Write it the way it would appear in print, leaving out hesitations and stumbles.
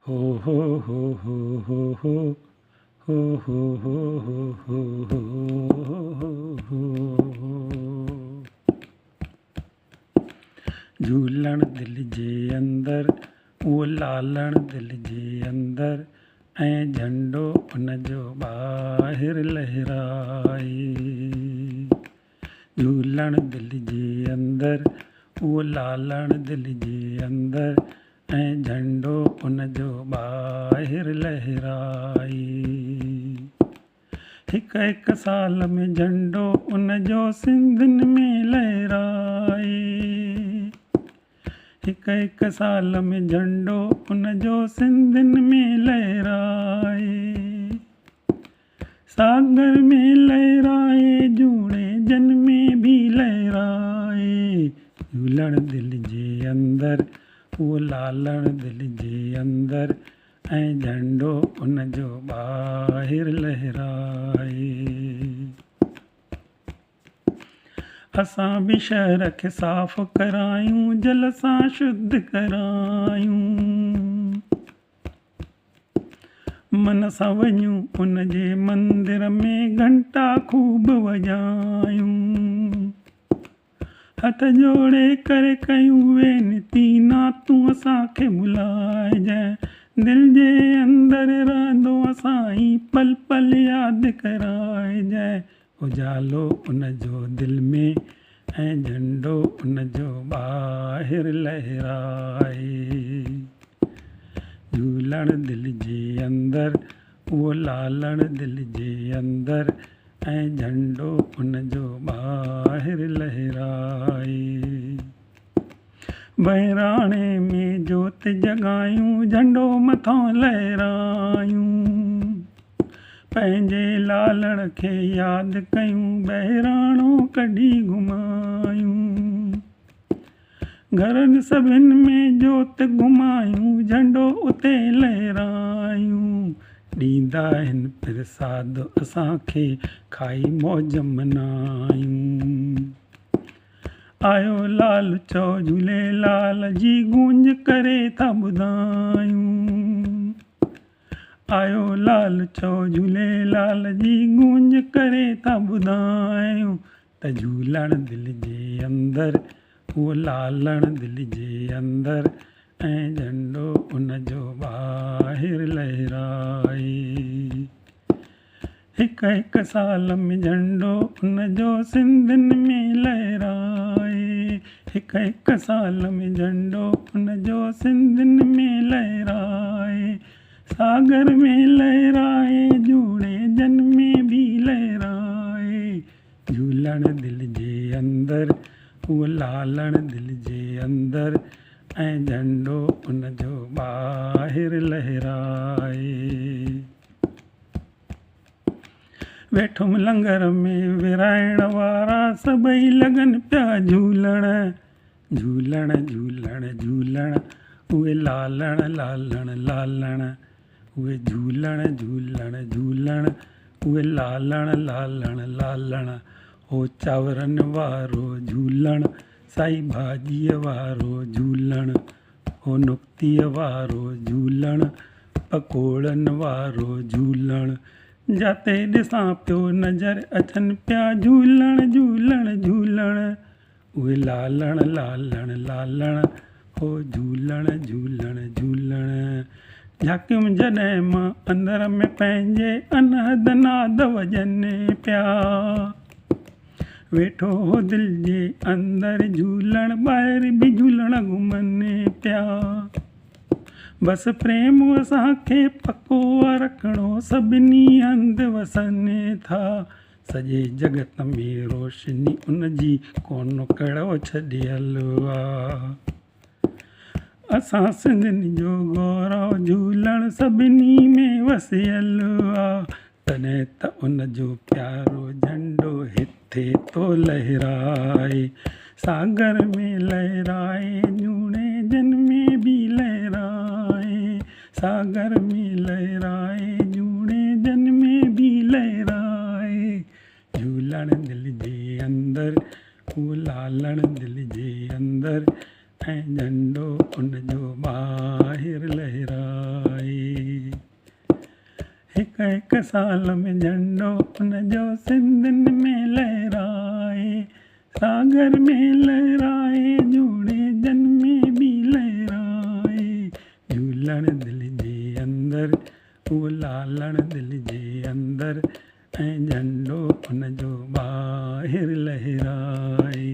हो हो हो हो हो हो हो हो हो हो हो झूलण दिल जे अंदर उहो लालण दिल जे अंदर ऐं झंडो उनजो ॿाहिरि लहराए झूलण दिल जे अंदर उहो लालण दिल जे अंदर ऐं झंडो उनजो ॿाहिरि लहराए हिकु हिकु साल में झंडो उनजो सिंधियुनि में लहराए हिकु हिकु साल में झंडो उनजो सिंधियुनि में लहराए सागर में लहराए जूड़े जन में भी लहराए झूलण दिल जे अंदर उहो लालण दिल जे अंदर ऐं झंडो उनजो ॿाहिरि लहराए असां बि शहर खे साफ़ करायूं जल सां शुद्ध करायूं मन सां वञूं उनजे मंदिर में घंटा खूब वॼायूं हथ जोड़े करे कयूं वेनती नातूं असांखे भुलाइजांइ दिल जे अंदर रहंदो असांजी पल पल यादि कराइजांइ उजालो उनजो दिल में ऐं झंडो उनजो ॿाहिरि लहराए झूलण दिल जे अंदर उहो लालण दिल जे अंदर ऐं झंडो उनजो ॿाहिरि लहराए बहिराणे में जोति जॻायूं झंडो मथां लहरायूं पंहिंजे लालण खे यादि कयूं बहिराणो कढी घुमायूं घरनि सभिनि में जोति घुमायूं झंडो उते लहरायूं ॾींदा आहिनि प्रसाद असांखे खाई मौज मनायूं आयो लाल चओ झूलेलाल जी गूंज करे था ॿुधायूं आयो लाल चओ झूलेलाल जी गूंज करे था ॿुधायूं त झूलण दिल जे अंदर उहो लालण दिल जे अंदर ऐं झंडो उनजो ॿाहिरि लहराए हिकु हिकु साल में झंडो उनजो सिंधियुनि में लहराए हिकु हिकु साल में झंडो उनजो सिंधियुनि में लहराए सागर में लहराए जूड़े जन में भी लहराए झूलण दिल जे अंदर उहो लालण दिल जे अंदर ऐं झंडो उनजो ॿाहिरि लहराए वेठुम लंगर में विराइण वारा सभई लॻनि पिया झूलण झूलण झूलण झूलण उहे लालण लालण लालण उहे झूलण झूलण झूलण उहे लालण लालण लालण हो चांवरनि वारो झूलण साई भाॼीअ वारो झूलण हो नुक्तीअ वारो झूलण पकोड़नि वारो झूलण जाते ॾिसां पियो नज़र अचनि पिया झूलण झूलण झूलण उहे लालण लालण लालण हो झूलण झूलण झूलण झाकियुमि जॾहिं मां अंदर में पंहिंजे अनहद नाद वॼनि पिया वेठो हो दिल जे अंदर झूलण ॿाहिरि बि झूलण घुमनि पिया बसि प्रेम असांखे पको रखिणो सभिनी हंधि वसनि था सॼे जगत में रोशनी उनजी कोन कहिड़ो छॾियल आहे असां सिंधियुनि जो गौरव झूलण सभिनी में वसियल आहे तॾहिं त उनजो प्यारो झंडो हिते थो लहराए सागर में लहराए जूड़े जन में भी लहराए सागर में लहराए जूड़े जन में भी लहराए झूलण दिल जे अंदर उहो लालण दिल जे अंदर ऐं झंडो उनजो ॿाहिरि लहराए हिक साल में झंडो उनजो सिंधनि में लहराए, सागर में लहराए, जोड़े जन में बि लहराए। झूलण दिलि जे अंदरि, उहो लालण दिलि जे अंदरि, ऐं झंडो उनजो ॿाहिरि लहराए।